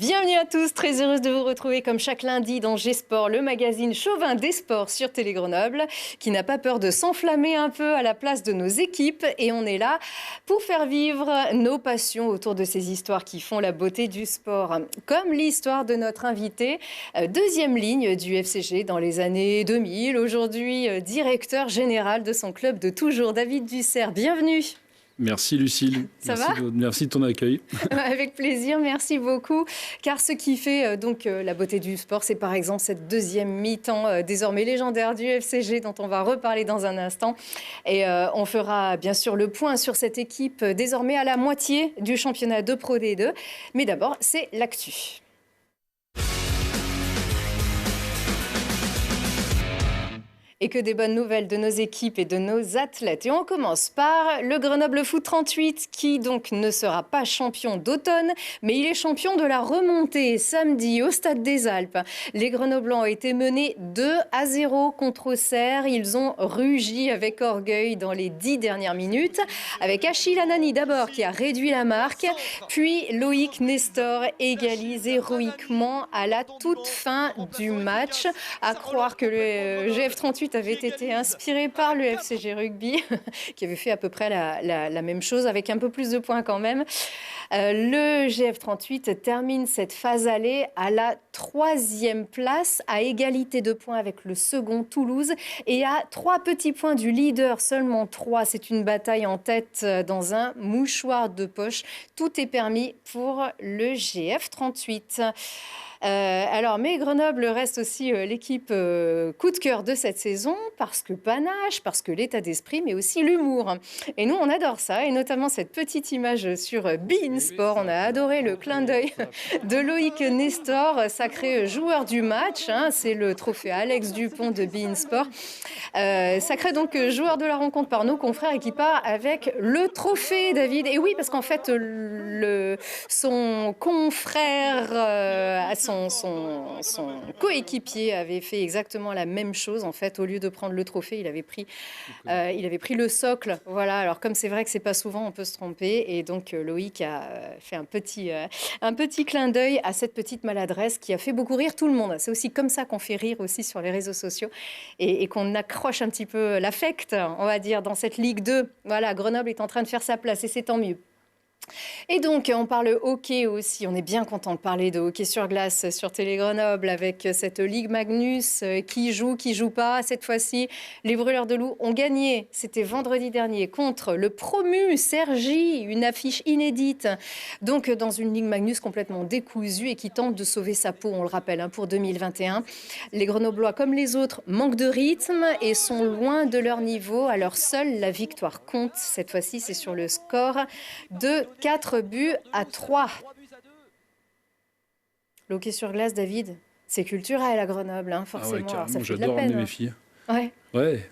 Bienvenue à tous, très heureuse de vous retrouver comme chaque lundi dans G-Sport, le magazine chauvin des sports sur Télé Grenoble, qui n'a pas peur de s'enflammer un peu à la place de nos équipes. Et on est là pour faire vivre nos passions autour de ces histoires qui font la beauté du sport. Comme l'histoire de notre invité, deuxième ligne du FCG dans les années 2000, aujourd'hui directeur général de son club de toujours, David Dussert. Bienvenue. Merci Lucille, merci de ton accueil. Avec plaisir, merci beaucoup. Car ce qui fait la beauté du sport, c'est par exemple cette deuxième mi-temps désormais légendaire du FCG dont on va reparler dans un instant. Et on fera bien sûr le point sur cette équipe désormais à la moitié du championnat de Pro D2. Mais d'abord, c'est l'actu. Et que des bonnes nouvelles de nos équipes et de nos athlètes. Et on commence par le Grenoble Foot 38 qui donc ne sera pas champion d'automne, mais il est champion de la remontée samedi au Stade des Alpes. Les Grenoblois ont été menés 2-0 contre Auxerre. Ils ont rugi avec orgueil dans les 10 dernières minutes, avec Achille Anani d'abord qui a réduit la marque, puis Loïc Nestor égalise héroïquement à la toute fin du match. À croire que le GF38 avait été inspiré par le FCG Rugby, qui avait fait à peu près la même chose, avec un peu plus de points quand même. Le GF38 termine cette phase aller à la 3e place, à égalité de points avec le second Toulouse, et à 3 petits points du leader, seulement 3. C'est une bataille en tête dans un mouchoir de poche. Tout est permis pour le GF38. Mais Grenoble reste aussi l'équipe coup de cœur de cette saison parce que panache, parce que l'état d'esprit, mais aussi l'humour. Et nous, on adore ça, et notamment cette petite image sur beIN Sport. On a adoré le clin d'œil de Loïc Nestor, sacré joueur du match. C'est le trophée Alex Dupont de beIN Sport. Sacré donc joueur de la rencontre par nos confrères et qui part avec le trophée, David. Et oui, parce qu'en fait, son confrère... Son coéquipier avait fait exactement la même chose. En fait, au lieu de prendre le trophée, il avait pris le socle. Voilà. Alors, comme c'est vrai que c'est pas souvent, on peut se tromper. Et donc, Loïc a fait un petit clin d'œil à cette petite maladresse qui a fait beaucoup rire tout le monde. C'est aussi comme ça qu'on fait rire aussi sur les réseaux sociaux et qu'on accroche un petit peu l'affect, on va dire, dans cette Ligue 2. Voilà, Grenoble est en train de faire sa place et c'est tant mieux. Et donc, on parle hockey aussi. On est bien content de parler de hockey sur glace sur Télé Grenoble avec cette Ligue Magnus qui joue pas. Cette fois-ci, les Brûleurs de Loup ont gagné. C'était vendredi dernier contre le promu Cergy, une affiche inédite. Donc, dans une Ligue Magnus complètement décousue et qui tente de sauver sa peau, on le rappelle, pour 2021. Les Grenoblois, comme les autres, manquent de rythme et sont loin de leur niveau. Alors, seule la victoire compte. Cette fois-ci, c'est sur le score de 4-3. L'hockey sur glace, David, c'est culturel à Grenoble, forcément. Ah ouais, ça fait de la j'adore peine. emmener mes filles. Ouais,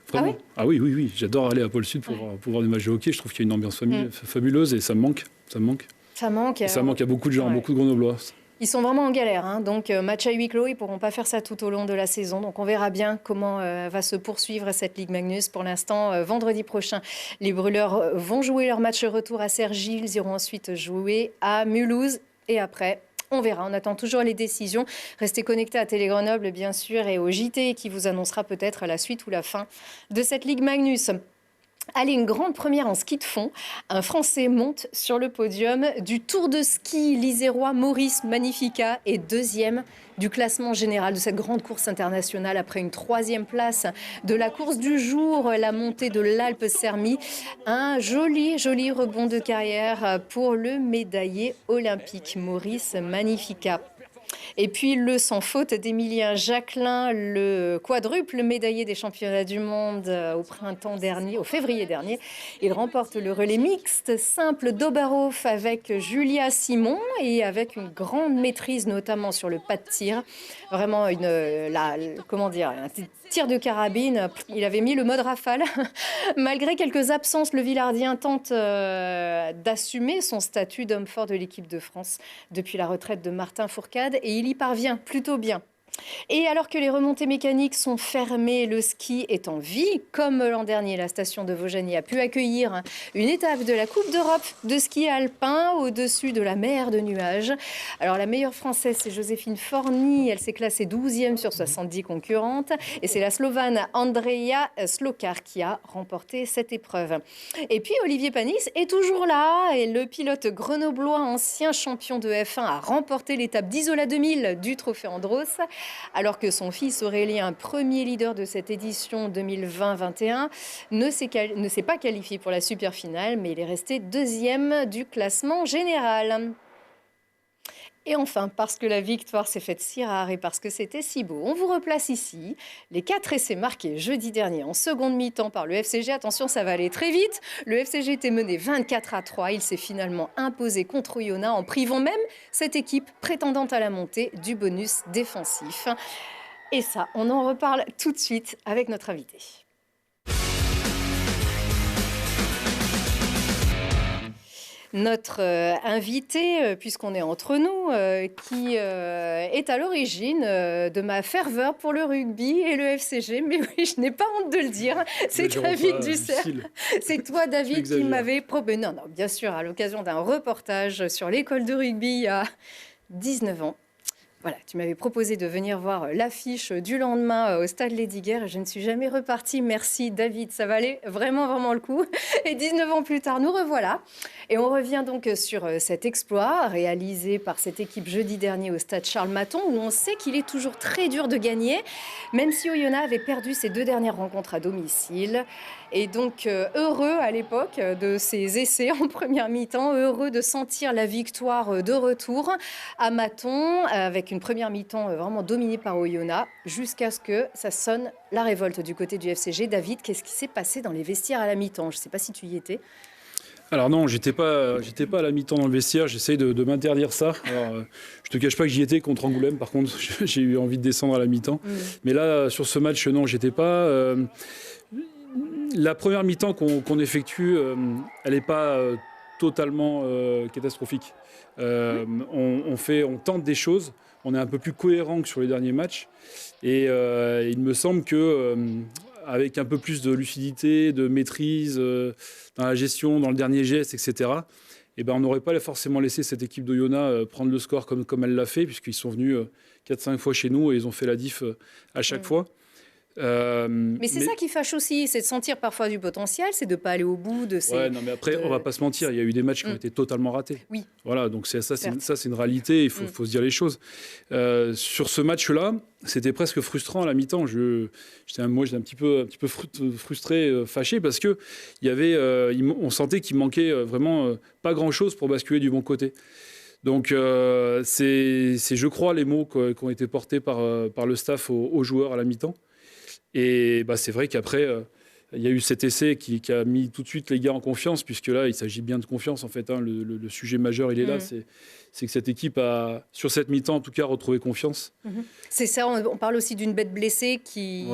Vraiment. Ah oui. J'adore aller à Pôle Sud pour voir des matchs de hockey. Je trouve qu'il y a une ambiance fabuleuse et ça me manque. Ça manque à beaucoup de gens, beaucoup de Grenoblois. Ils sont vraiment en galère, donc match à huis clos, ils ne pourront pas faire ça tout au long de la saison. Donc on verra bien comment va se poursuivre cette Ligue Magnus. Pour l'instant, vendredi prochain, les Brûleurs vont jouer leur match retour à Cergy. Ils iront ensuite jouer à Mulhouse et après... On verra, on attend toujours les décisions. Restez connectés à Télé Grenoble, bien sûr, et au JT qui vous annoncera peut-être la suite ou la fin de cette Ligue Magnus. Allez, une grande première en ski de fond. Un Français monte sur le podium du Tour de ski lisérois. Maurice Magnifica est deuxième du classement général de cette grande course internationale après une 3e place de la course du jour, la montée de l'Alpe Sermy. Un joli rebond de carrière pour le médaillé olympique Maurice Magnifica. Et puis le sans faute d'Emilien Jacquelin, le quadruple médaillé des championnats du monde au février dernier. Il remporte le relais mixte simple d'Oberhof avec Julia Simon et avec une grande maîtrise notamment sur le pas de tir. Vraiment un tir de carabine. Il avait mis le mode rafale. Malgré quelques absences, le Villardien tente d'assumer son statut d'homme fort de l'équipe de France depuis la retraite de Martin Fourcade et il y parvient plutôt bien. Et alors que les remontées mécaniques sont fermées, le ski est en vie. Comme l'an dernier, la station de Vaujany a pu accueillir une étape de la Coupe d'Europe de ski alpin au-dessus de la mer de nuages. Alors la meilleure française, c'est Joséphine Forny. Elle s'est classée 12e sur 70 concurrentes. Et c'est la Slovane Andreja Slokar qui a remporté cette épreuve. Et puis Olivier Panis est toujours là. Et le pilote grenoblois, ancien champion de F1, a remporté l'étape d'Isola 2000 du Trophée Andros. Alors que son fils Aurélien, premier leader de cette édition 2020-21, ne s'est pas qualifié pour la super finale, mais il est resté 2e du classement général. Et enfin, parce que la victoire s'est faite si rare et parce que c'était si beau, on vous replace ici les 4 essais marqués jeudi dernier en seconde mi-temps par le FCG. Attention, ça va aller très vite. Le FCG était mené 24-3. Il s'est finalement imposé contre Oyonnax en privant même cette équipe prétendante à la montée du bonus défensif. Et ça, on en reparle tout de suite avec notre invité. Notre invité, puisqu'on est entre nous, qui est à l'origine de ma ferveur pour le rugby et le FCG. Mais oui, je n'ai pas honte de le dire. C'est David Dussert. C'est toi, David, qui m'avais proposé. Non, bien sûr, à l'occasion d'un reportage sur l'école de rugby il y a 19 ans. Voilà, tu m'avais proposé de venir voir l'affiche du lendemain au stade Lesdiguières et je ne suis jamais repartie. Merci David, ça valait vraiment, vraiment le coup. Et 19 ans plus tard, nous revoilà. Et on revient donc sur cet exploit réalisé par cette équipe jeudi dernier au stade Charles-Mathon où on sait qu'il est toujours très dur de gagner, même si Oyonnax avait perdu ses 2 dernières rencontres à domicile. Et donc heureux à l'époque de ces essais en première mi-temps, heureux de sentir la victoire de retour à Mathon avec une première mi-temps vraiment dominée par Oyonnax jusqu'à ce que ça sonne la révolte du côté du FCG. David, qu'est-ce qui s'est passé dans les vestiaires à la mi-temps? Je ne sais pas si tu y étais. Alors non, j'étais pas à la mi-temps dans le vestiaire, j'essaye de m'interdire ça. Alors, je te cache pas que j'y étais contre Angoulême, par contre, j'ai eu envie de descendre à la mi-temps. Mais là, sur ce match, non, j'étais pas. La première mi-temps qu'on effectue, elle n'est pas totalement catastrophique. On tente des choses, on est un peu plus cohérent que sur les derniers matchs. Et il me semble que avec un peu plus de lucidité, de maîtrise dans la gestion, dans le dernier geste, etc., on n'aurait pas forcément laissé cette équipe d'Oyonnax prendre le score comme elle l'a fait, puisqu'ils sont venus 4-5 fois chez nous et ils ont fait la diff à chaque fois. Mais c'est ça qui fâche aussi, c'est de sentir parfois du potentiel, c'est de ne pas aller au bout de ces... Ouais, non, mais après, on ne va pas se mentir, il y a eu des matchs qui ont été totalement ratés. Oui. Voilà, donc c'est une réalité, il faut se dire les choses. Sur ce match-là, c'était presque frustrant à la mi-temps. J'étais un petit peu frustré, fâché, parce que on sentait qu'il manquait vraiment pas grand-chose pour basculer du bon côté. Donc, c'est, je crois, les mots qui ont été portés par le staff aux joueurs à la mi-temps. Et c'est vrai qu'après, il y a eu cet essai qui a mis tout de suite les gars en confiance, puisque là, il s'agit bien de confiance, en fait. Hein. Le sujet majeur, il est là. C'est que cette équipe a, sur cette mi-temps, en tout cas, retrouvé confiance. C'est ça, on parle aussi d'une bête blessée qui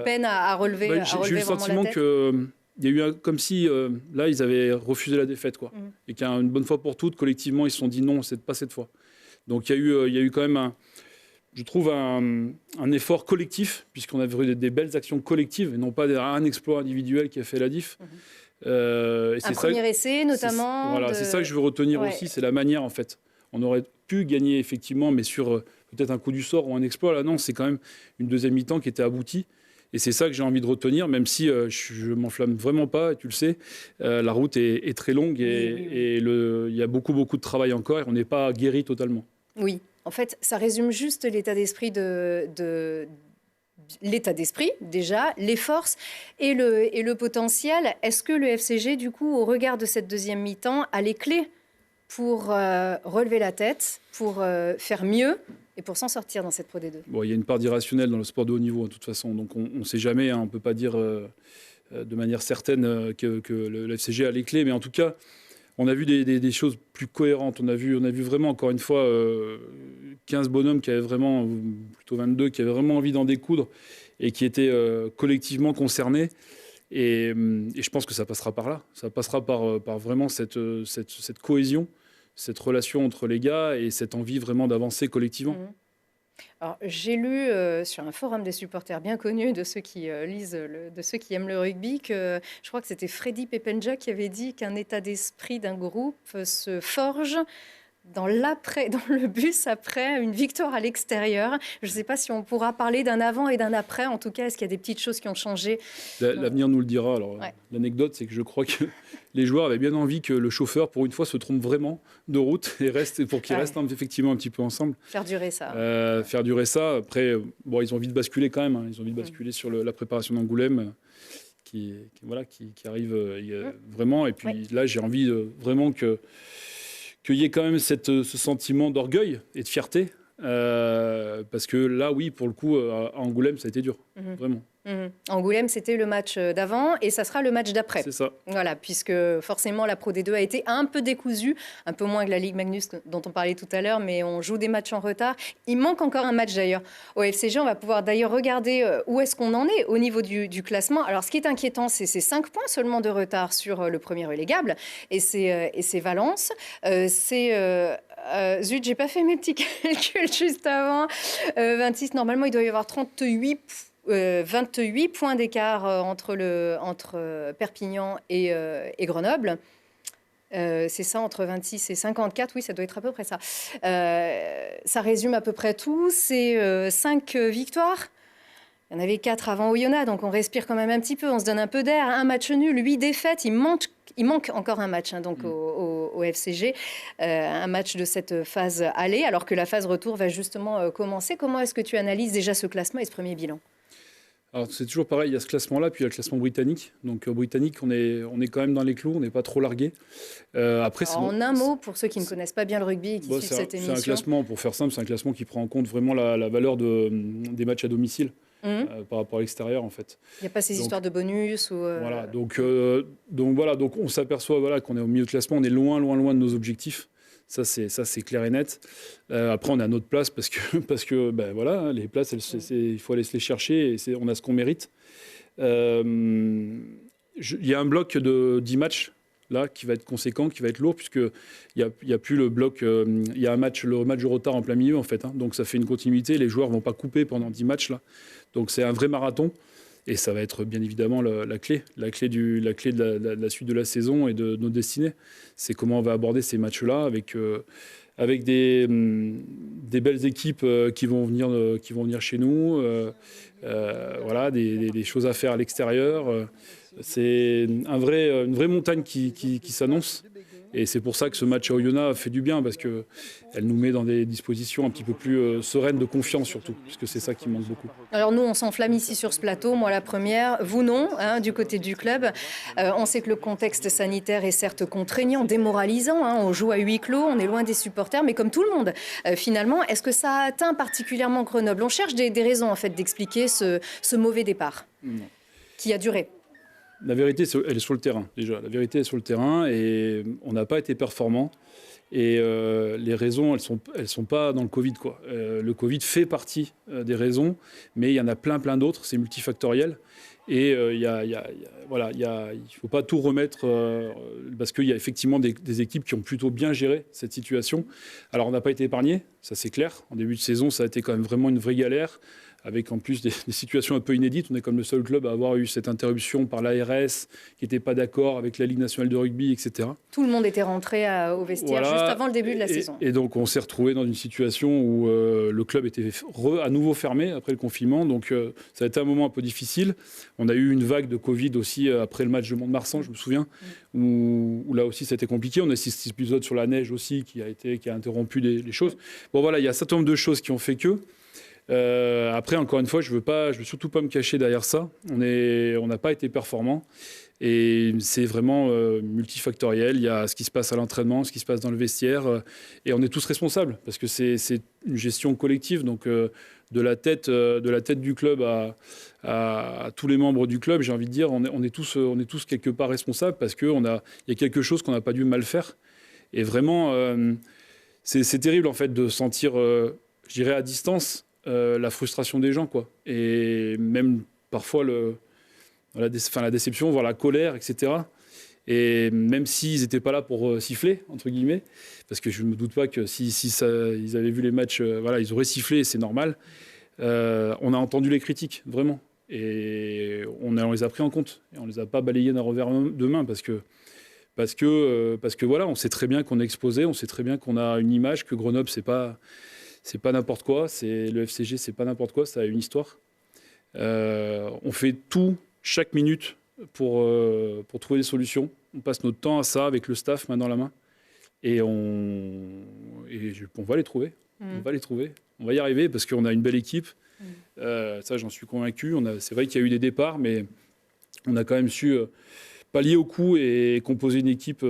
peine à relever j'ai eu le sentiment qu'il y a eu comme si, là, ils avaient refusé la défaite, quoi. Et qu'une bonne fois pour toutes, collectivement, ils se sont dit non, c'est pas cette fois. Donc, il y a eu quand même je trouve un effort collectif, puisqu'on a vu des belles actions collectives, et non pas un exploit individuel qui a fait la diff. Un premier essai, notamment. C'est ça que je veux retenir aussi, c'est la manière, en fait. On aurait pu gagner, effectivement, mais sur peut-être un coup du sort ou un exploit. Là, non, c'est quand même une deuxième mi-temps qui était aboutie. Et c'est ça que j'ai envie de retenir, même si je ne m'enflamme vraiment pas, et tu le sais. La route est très longue et il y a beaucoup, beaucoup de travail encore, et on n'est pas guéri totalement. Oui. En fait, ça résume juste l'état d'esprit l'état d'esprit, déjà, les forces et le potentiel. Est-ce que le FCG, du coup, au regard de cette deuxième mi-temps, a les clés pour relever la tête, pour faire mieux et pour s'en sortir dans cette Pro D2? Il y a une part d'irrationnel dans le sport de haut niveau, de toute façon. Donc, on ne sait jamais, hein, on ne peut pas dire de manière certaine que le FCG a les clés. Mais en tout cas, on a vu des choses plus cohérentes. On a vu vraiment, encore une fois, 15 bonhommes qui avaient vraiment, plutôt 22, qui avaient vraiment envie d'en découdre et qui étaient collectivement concernés. Et je pense que ça passera par là. Ça passera par vraiment cette cohésion, cette relation entre les gars et cette envie vraiment d'avancer collectivement. Alors, j'ai lu sur un forum des supporters bien connu de ceux qui de ceux qui aiment le rugby que je crois que c'était Freddy Pepenja qui avait dit qu'un état d'esprit d'un groupe se forge dans l'après, dans le bus après une victoire à l'extérieur. Je ne sais pas si on pourra parler d'un avant et d'un après. En tout cas, est-ce qu'il y a des petites choses qui ont changé? L'avenir nous le dira. Alors, Ouais. l'anecdote, c'est que je crois que les joueurs avaient bien envie que le chauffeur, pour une fois, se trompe vraiment de route et reste, pour qu'ils Ouais. restent effectivement un petit peu ensemble. Faire durer ça. Faire durer ça. Après, bon, ils ont envie de basculer quand même. Hein. Ils ont envie de basculer sur la préparation d'Angoulême qui arrive vraiment. Et puis Ouais. là, j'ai envie vraiment qu'il y ait quand même ce sentiment d'orgueil et de fierté. Parce que là, oui, pour le coup, à Angoulême, ça a été dur. Mhm. Vraiment. Mhm. Angoulême, c'était le match d'avant et ça sera le match d'après. C'est ça. Voilà, puisque forcément la Pro D2 a été un peu décousue, un peu moins que la Ligue Magnus dont on parlait tout à l'heure, mais on joue des matchs en retard. Il manque encore un match d'ailleurs au FCG. On va pouvoir d'ailleurs regarder où est-ce qu'on en est au niveau du classement. Alors ce qui est inquiétant, c'est ces 5 points seulement de retard sur le premier relégable, et c'est Valence. Zut, j'ai pas fait mes petits calculs juste avant. 26, normalement il doit y avoir 28 points d'écart entre Perpignan et Grenoble. C'est ça, entre 26 et 54, oui, ça doit être à peu près ça. Ça résume à peu près tout. C'est 5 victoires. Il y en avait 4 avant Oyonnax, donc on respire quand même un petit peu, on se donne un peu d'air. Un match nul, 8 défaites, il manque encore un match donc au FCG, un match de cette phase aller, alors que la phase retour va justement commencer. Comment est-ce que tu analyses déjà ce classement et ce premier bilan? Alors c'est toujours pareil, il y a ce classement-là, puis il y a le classement britannique. Donc britannique, on est quand même dans les clous, on n'est pas trop largué. Après, Alors, en un mot, pour ceux qui ne connaissent pas bien le rugby et qui suivent cette émission. C'est un classement, pour faire simple, c'est un classement qui prend en compte vraiment la valeur des matchs à domicile par rapport à l'extérieur, en fait. Il n'y a pas ces histoires de bonus ou Voilà, donc on s'aperçoit qu'on est au milieu de classement, on est loin de nos objectifs. Ça c'est clair et net. Après, on est à notre place parce que ben, voilà, les places, il faut aller se les chercher et on a ce qu'on mérite. Il y a un bloc de 10 matchs là qui va être conséquent, qui va être lourd, puisqu'il n'y a plus le bloc. Il y a le match de retard en plein milieu, en fait. Hein, donc ça fait une continuité. Les joueurs ne vont pas couper pendant 10 matchs. Là. Donc c'est un vrai marathon. Et ça va être bien évidemment la clé de la suite de la saison et de nos destinées. C'est comment on va aborder ces matchs-là avec des belles équipes qui vont venir chez nous. Voilà, des choses à faire à l'extérieur. C'est une vraie montagne qui s'annonce. Et c'est pour ça que ce match à Oyonnax fait du bien, parce qu'elle nous met dans des dispositions un petit peu plus sereines, de confiance surtout, puisque c'est ça qui manque beaucoup. Alors nous, on s'enflamme ici sur ce plateau, moi la première, vous non, du côté du club. On sait que le contexte sanitaire est certes contraignant, démoralisant, on joue à huis clos, on est loin des supporters, mais comme tout le monde, finalement, est-ce que ça a atteint particulièrement Grenoble? On cherche des raisons en fait d'expliquer ce mauvais départ qui a duré. La vérité, elle est sur le terrain, déjà. La vérité est sur le terrain et on n'a pas été performants. Et les raisons, elles sont pas dans le Covid, quoi. Le Covid fait partie des raisons, mais il y en a plein d'autres. C'est multifactoriel. Et il faut pas tout remettre parce qu'il y a effectivement des équipes qui ont plutôt bien géré cette situation. Alors, on n'a pas été épargnés, ça c'est clair. En début de saison, ça a été quand même vraiment une vraie galère, avec en plus des situations un peu inédites. On est comme le seul club à avoir eu cette interruption par l'ARS, qui n'était pas d'accord avec la Ligue nationale de rugby, etc. Tout le monde était rentré au vestiaire juste avant le début de la saison. Et donc, on s'est retrouvé dans une situation où le club était à nouveau fermé après le confinement. Donc, ça a été un moment un peu difficile. On a eu une vague de Covid aussi après le match de Mont-de-Marsan, je me souviens, où là aussi, c'était compliqué. On a assisté à cet épisode sur la neige aussi qui a interrompu les choses. Bon, voilà, il y a un certain nombre de choses qui ont fait que... après, encore une fois, je veux surtout pas me cacher derrière ça. On n'a pas été performants et c'est vraiment multifactoriel. Il y a ce qui se passe à l'entraînement, ce qui se passe dans le vestiaire, et on est tous responsables parce que c'est une gestion collective. Donc de la tête du club à tous les membres du club, j'ai envie de dire, on est tous quelque part responsables parce que il y a quelque chose qu'on n'a pas dû mal faire. Et vraiment, c'est terrible en fait de sentir, je dirais à distance, la frustration des gens, quoi. Et même parfois la déception, voire la colère, etc. Et même s'ils n'étaient pas là pour siffler, entre guillemets, parce que je ne me doute pas que si ils avaient vu les matchs, voilà, ils auraient sifflé, c'est normal. On a entendu les critiques, vraiment. Et on les a pris en compte. Et on ne les a pas balayés d'un revers de main parce que voilà, on sait très bien qu'on est exposé, on sait très bien qu'on a une image, que Grenoble, c'est pas n'importe quoi. Le FCG, c'est pas n'importe quoi, ça a une histoire. On fait tout, chaque minute, pour trouver des solutions. On passe notre temps à ça avec le staff, main dans la main. Et on va les trouver. On va les trouver. On va y arriver parce qu'on a une belle équipe. Ça, j'en suis convaincu. C'est vrai qu'il y a eu des départs, mais on a quand même su pallier au coup et composer une équipe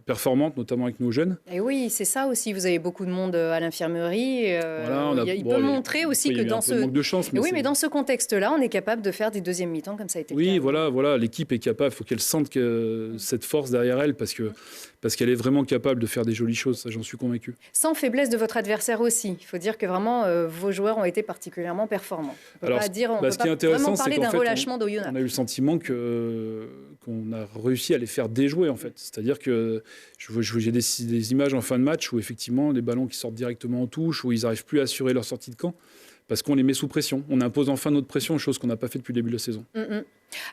performante, notamment avec nos jeunes. Et oui, c'est ça aussi. Vous avez beaucoup de monde à l'infirmerie. Il peut montrer aussi que dans ce manque de chance. Mais dans ce contexte-là, on est capable de faire des deuxièmes mi-temps comme ça a été. Oui, voilà, l'équipe est capable. Il faut qu'elle sente cette force derrière elle parce qu'elle est vraiment capable de faire des jolies choses. Ça, j'en suis convaincu. Sans faiblesse de votre adversaire aussi. Il faut dire que vraiment vos joueurs ont été particulièrement performants. On peut pas vraiment parler d'un relâchement d'Oyonnax. On a eu le sentiment qu'on a réussi à les faire déjouer en fait. C'est-à-dire que j'ai des images en fin de match où effectivement les ballons qui sortent directement en touche, où ils n'arrivent plus à assurer leur sortie de camp parce qu'on les met sous pression. On impose enfin notre pression, chose qu'on n'a pas fait depuis le début de la saison.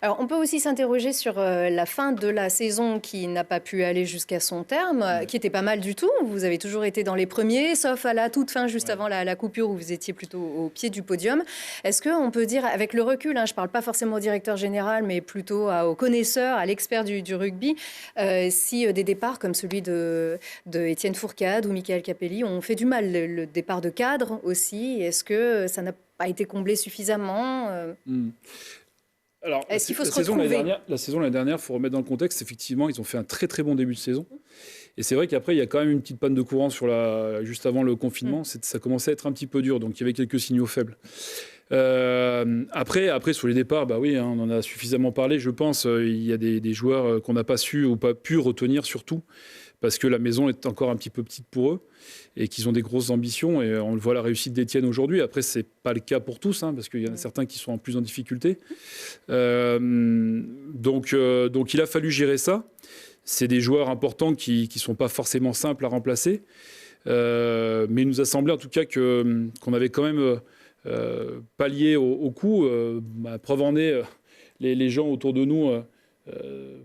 Alors, on peut aussi s'interroger sur la fin de la saison qui n'a pas pu aller jusqu'à son terme, qui était pas mal du tout. Vous avez toujours été dans les premiers, sauf à la toute fin, juste avant la coupure, où vous étiez plutôt au pied du podium. Est-ce qu'on peut dire, avec le recul, je ne parle pas forcément au directeur général, mais plutôt aux connaisseurs, à l'expert du rugby, si des départs comme celui de Étienne Fourcade ou Michael Capelli ont fait du mal, le départ de cadre aussi, est-ce que ça n'a pas été comblé suffisamment Alors, est-ce qu'il faut se retrouver la saison l'année dernière, il faut remettre dans le contexte, effectivement, ils ont fait un très très bon début de saison. Et c'est vrai qu'après, il y a quand même une petite panne de courant juste avant le confinement. Ça commençait à être un petit peu dur, donc il y avait quelques signaux faibles. Après, sur les départs, bah oui, on en a suffisamment parlé, je pense. Il y a des joueurs qu'on n'a pas su ou pas pu retenir, surtout, parce que la maison est encore un petit peu petite pour eux et qu'ils ont des grosses ambitions. Et on le voit la réussite d'Étienne aujourd'hui. Après, ce n'est pas le cas pour tous, parce qu'il y en a certains qui sont en plus en difficulté. Donc, il a fallu gérer ça. C'est des joueurs importants qui ne sont pas forcément simples à remplacer. Mais il nous a semblé, en tout cas, qu'on avait quand même pallié au coup. Preuve en est, les gens autour de nous...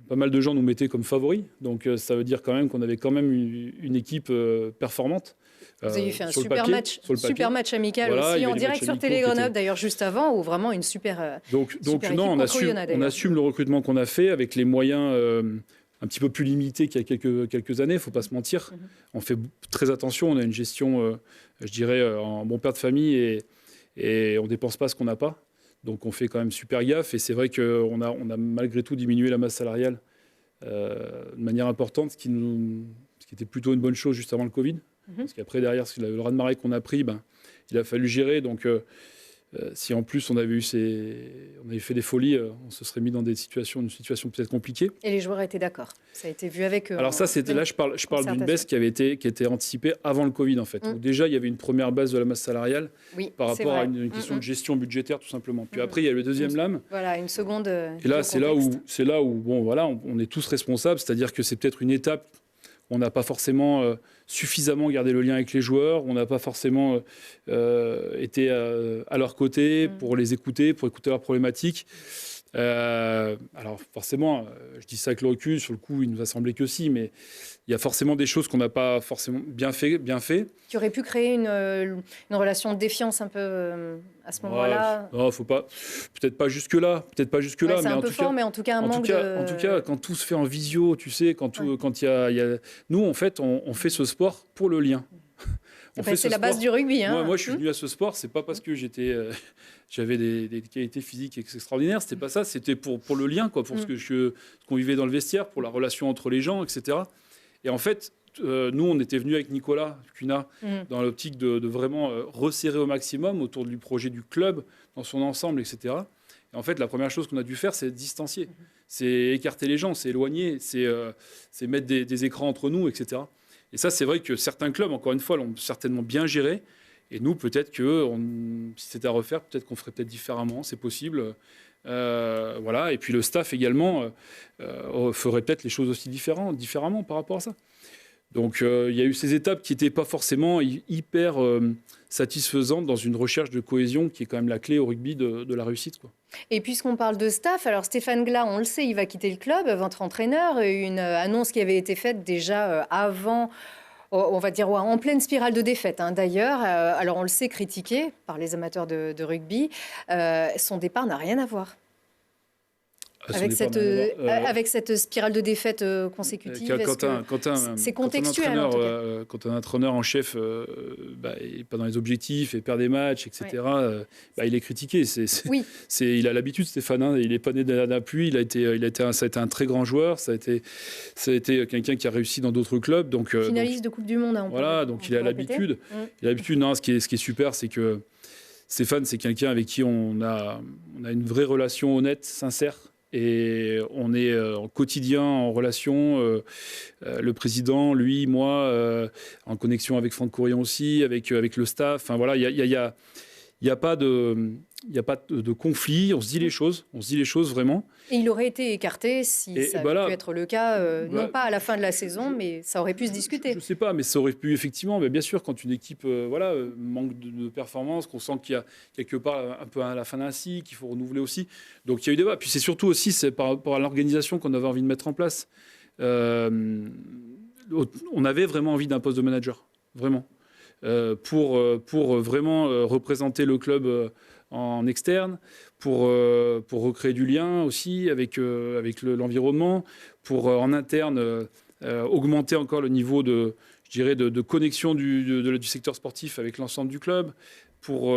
pas mal de gens nous mettaient comme favoris, donc ça veut dire quand même qu'on avait quand même une équipe performante. Vous avez fait un super match amical aussi, en direct sur Télé Grenoble, d'ailleurs juste avant, où vraiment une super donc super non, on assume le recrutement qu'on a fait avec les moyens un petit peu plus limités qu'il y a quelques années, il ne faut pas se mentir. On fait très attention, on a une gestion, je dirais, en bon père de famille et on ne dépense pas ce qu'on n'a pas. Donc on fait quand même super gaffe et c'est vrai qu'on a malgré tout diminué la masse salariale de manière importante, ce qui était plutôt une bonne chose juste avant le Covid. Parce qu'après, derrière, le raz-de-marée qu'on a pris, il a fallu gérer. Donc si en plus on avait fait des folies, on se serait mis dans une situation peut-être compliquée. Et les joueurs étaient d'accord. Ça a été vu avec eux. Alors ça, je parle d'une baisse qui était anticipée avant le Covid en fait. Où déjà il y avait une première baisse de la masse salariale par rapport à une question de gestion budgétaire tout simplement. Puis après il y a le deuxième lame. Voilà, une seconde. Et là c'est là où on est tous responsables. C'est-à-dire que c'est peut-être une étape. On n'a pas forcément suffisamment gardé le lien avec les joueurs, on n'a pas forcément été à leur côté pour les écouter, pour écouter leurs problématiques. Alors forcément, je dis ça avec le recul, sur le coup il nous a semblé que si, mais il y a forcément des choses qu'on n'a pas forcément bien fait. Qui aurait pu créer une relation de défiance un peu à ce moment-là. Non, faut pas. Peut-être pas jusque là. C'est un peu fort, mais en tout cas un manque de. En tout cas, quand tout se fait en visio, tu sais, quand il y a, nous en fait, on fait ce sport pour le lien. C'est la base du rugby. Moi, je suis venu à ce sport, c'est pas parce que j'avais des qualités physiques extraordinaires, c'était pas ça, c'était pour le lien, quoi, pour ce qu'on vivait dans le vestiaire, pour la relation entre les gens, etc. Et en fait, nous, on était venus avec Nicolas Cunha dans l'optique de vraiment resserrer au maximum autour du projet du club dans son ensemble, etc. Et en fait, la première chose qu'on a dû faire, c'est distancier, c'est écarter les gens, c'est éloigner, c'est mettre des écrans entre nous, etc. Et ça, c'est vrai que certains clubs, encore une fois, l'ont certainement bien géré. Et nous, peut-être que si c'était à refaire, peut-être qu'on ferait peut-être différemment, c'est possible. Voilà. Et puis le staff également ferait peut-être les choses aussi différemment par rapport à ça. Donc il y a eu ces étapes qui n'étaient pas forcément hyper satisfaisantes dans une recherche de cohésion qui est quand même la clé au rugby de la réussite, quoi. Et puisqu'on parle de staff, alors Stéphane Glas, on le sait, il va quitter le club, votre entraîneur, une annonce qui avait été faite déjà avant, on va dire en pleine spirale de défaite d'ailleurs. Alors on le sait, critiqué par les amateurs de rugby, son départ n'a rien à voir. Avec cette spirale de défaites consécutives, c'est contextuel en tout cas. Quand un entraîneur en chef n'est pas dans les objectifs et perd des matchs, etc., il est critiqué. Il a l'habitude, Stéphane. Il n'est pas né d'un pluie. Ça a été un très grand joueur. Ça a été quelqu'un qui a réussi dans d'autres clubs. Finaliste de Coupe du Monde. Il a l'habitude. Non, ce qui est super, c'est que Stéphane, c'est quelqu'un avec qui on a une vraie relation honnête, sincère. Et on est en quotidien en relation, le président, lui, moi, en connexion avec Franck Courillon aussi, avec le staff. Enfin, voilà, il n'y a pas de conflit, on se dit les choses vraiment. Et il aurait été écarté si ça avait pu être le cas, non pas à la fin de la saison, mais ça aurait pu se discuter. Je ne sais pas, mais ça aurait pu effectivement. Mais bien sûr, quand une équipe manque de performance, qu'on sent qu'il y a quelque part un peu à la fin d'un cycle, qu'il faut renouveler aussi. Donc il y a eu débat. Puis c'est surtout aussi par rapport à l'organisation qu'on avait envie de mettre en place. On avait vraiment envie d'un poste de manager, vraiment. Pour vraiment représenter le club en externe, pour recréer du lien aussi avec l'environnement, pour en interne augmenter encore le niveau de connexion du secteur sportif avec l'ensemble du club, pour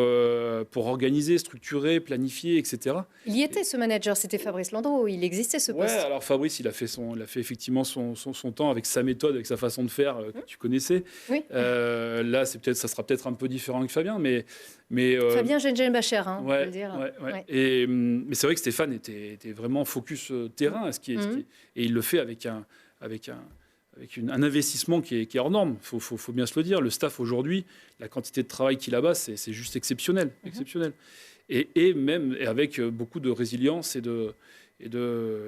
organiser, structurer, planifier, etc. Il y était ce manager, c'était Fabrice Landreau, il existait ce poste. Ouais, alors Fabrice, il a fait effectivement son temps avec sa méthode, avec sa façon de faire que tu connaissais. Oui. Là, ça sera peut-être un peu différent avec Fabien, mais Fabien Gengen-Bacher, on peut le dire. Ouais. Mais c'est vrai que Stéphane était vraiment focus terrain, et il le fait avec un investissement qui est hors norme, faut bien se le dire. Le staff aujourd'hui, la quantité de travail qu'il a bas, c'est juste exceptionnel. Et même avec beaucoup de résilience et de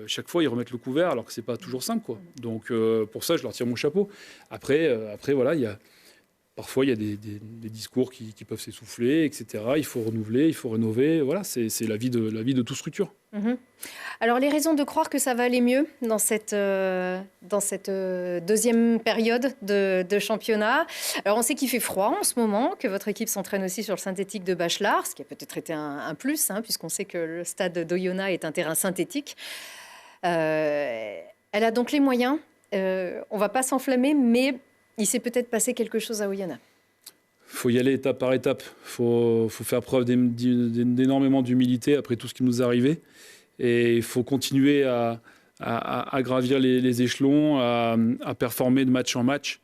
chaque fois ils remettent le couvert alors que c'est pas toujours simple, quoi. Donc pour ça je leur tire mon chapeau. Après voilà, parfois il y a des discours qui peuvent s'essouffler, etc. Il faut renouveler, il faut rénover. Voilà, c'est la vie de toute structure. Alors, les raisons de croire que ça va aller mieux dans cette deuxième période de championnat. Alors, on sait qu'il fait froid en ce moment, que votre équipe s'entraîne aussi sur le synthétique de Bachelard, ce qui a peut-être été un plus, puisqu'on sait que le stade d'Oyonnax est un terrain synthétique. Elle a donc les moyens. On ne va pas s'enflammer, mais il s'est peut-être passé quelque chose à Oyonnax. Il faut y aller étape par étape. Il faut faire preuve d'énormément d'humilité après tout ce qui nous est arrivé. Et il faut continuer à gravir les échelons, à performer de match en match,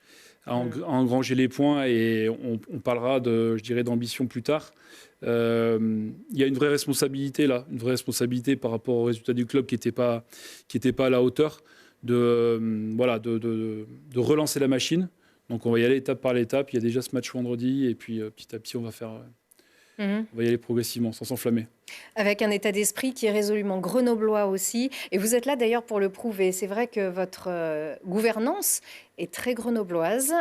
à engranger les points. Et on parlera d'ambition plus tard. Il y a une vraie responsabilité là, une vraie responsabilité par rapport au résultat du club qui n'était pas à la hauteur de relancer la machine. Donc on va y aller étape par étape. Il y a déjà ce match vendredi et puis petit à petit on va y aller progressivement sans s'enflammer. Avec un état d'esprit qui est résolument grenoblois aussi. Et vous êtes là d'ailleurs pour le prouver. C'est vrai que votre gouvernance est très grenobloise.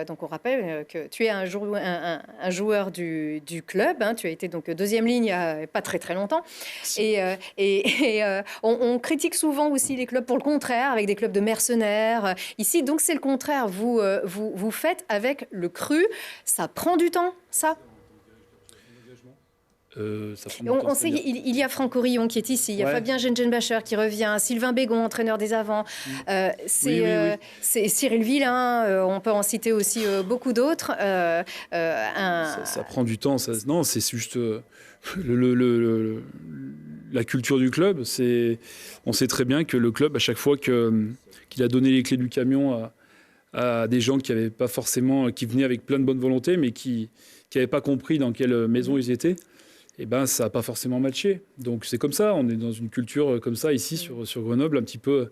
Donc on rappelle que tu es un joueur du club. Tu as été donc deuxième ligne il n'y a pas très très longtemps. Et on critique souvent aussi les clubs pour le contraire, avec des clubs de mercenaires. Ici, donc c'est le contraire. Vous faites avec le cru. Ça prend du temps, ça. On sait qu'il y a Franck Courillon qui est ici, il y a Fabien Gengen-Bacher qui revient, Sylvain Bégon, entraîneur des avants, c'est Cyril Villain, on peut en citer aussi beaucoup d'autres. Ça prend du temps, non, c'est juste la culture du club. On sait très bien que le club, à chaque fois qu'il a donné les clés du camion à des gens qui avaient pas forcément, qui venaient avec plein de bonne volonté, mais qui n'avaient pas compris dans quelle maison ils étaient, ça n'a pas forcément matché. Donc c'est comme ça, on est dans une culture comme ça ici sur Grenoble, un petit peu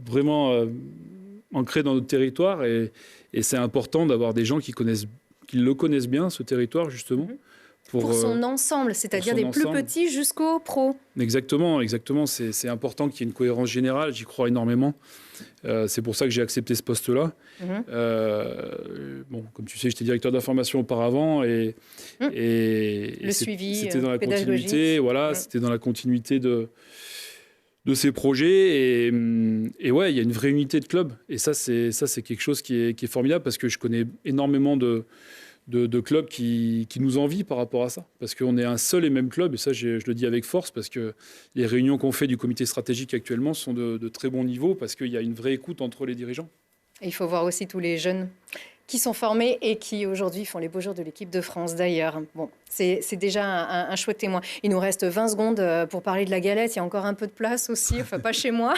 vraiment ancrée dans notre territoire, et c'est important d'avoir des gens qui le connaissent bien, ce territoire justement, Pour son ensemble, c'est-à-dire des plus petits jusqu'aux pros. Exactement. C'est important qu'il y ait une cohérence générale. J'y crois énormément. C'est pour ça que j'ai accepté ce poste-là. Bon, comme tu sais, j'étais directeur d'information auparavant et le suivi, c'était dans la continuité. Voilà, c'était dans la continuité de ces projets et ouais, il y a une vraie unité de club et ça c'est quelque chose qui est formidable parce que je connais énormément de clubs qui nous envient par rapport à ça parce qu'on est un seul et même club et ça je le dis avec force parce que les réunions qu'on fait du comité stratégique actuellement sont de très bons niveaux parce qu'il y a une vraie écoute entre les dirigeants. Et il faut voir aussi tous les jeunes qui sont formés et qui aujourd'hui font les beaux jours de l'équipe de France d'ailleurs. Bon, c'est déjà un chouette témoin. Il nous reste 20 secondes pour parler de la galette. Il y a encore un peu de place aussi, enfin pas chez moi.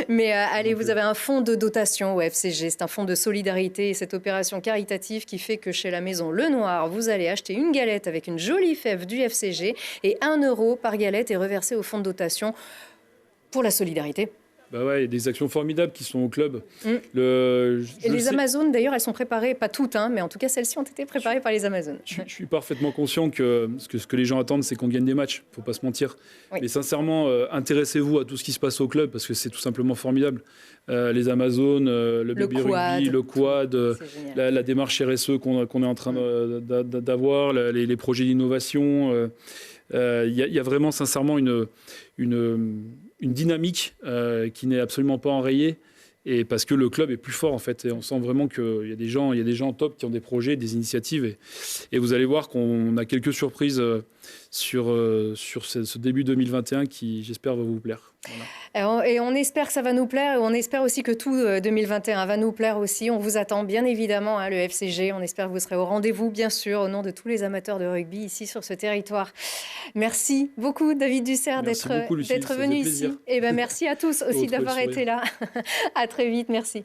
Mais allez, vous avez un fonds de dotation au FCG. C'est un fonds de solidarité et cette opération caritative qui fait que chez la maison Le Noir, vous allez acheter une galette avec une jolie fève du FCG et 1 € par galette est reversé au fonds de dotation pour la solidarité. Bah ouais, il y a des actions formidables qui sont au club. Et les Amazones, d'ailleurs, elles sont préparées, pas toutes, hein, mais en tout cas, celles-ci ont été préparées par les Amazones. Je suis parfaitement conscient que ce que les gens attendent, c'est qu'on gagne des matchs. Il ne faut pas se mentir. Oui. Mais sincèrement, intéressez-vous à tout ce qui se passe au club, parce que c'est tout simplement formidable. Les Amazones, le baby rugby, le quad, la démarche RSE qu'on est en train d'avoir, les projets d'innovation. Il y a vraiment, sincèrement, une dynamique qui n'est absolument pas enrayée et parce que le club est plus fort en fait et on sent vraiment qu'il y a des gens top qui ont des projets, des initiatives et vous allez voir qu'on a quelques surprises sur ce début 2021 qui j'espère va vous plaire. Voilà. Et on espère que ça va nous plaire et on espère aussi que tout 2021 va nous plaire aussi. On vous attend bien évidemment, hein, le FCG. On espère que vous serez au rendez-vous, bien sûr, au nom de tous les amateurs de rugby ici sur ce territoire. Merci beaucoup, David Dussert, d'être venu ici. Et ben, merci à tous aussi d'avoir été là. À très vite, merci.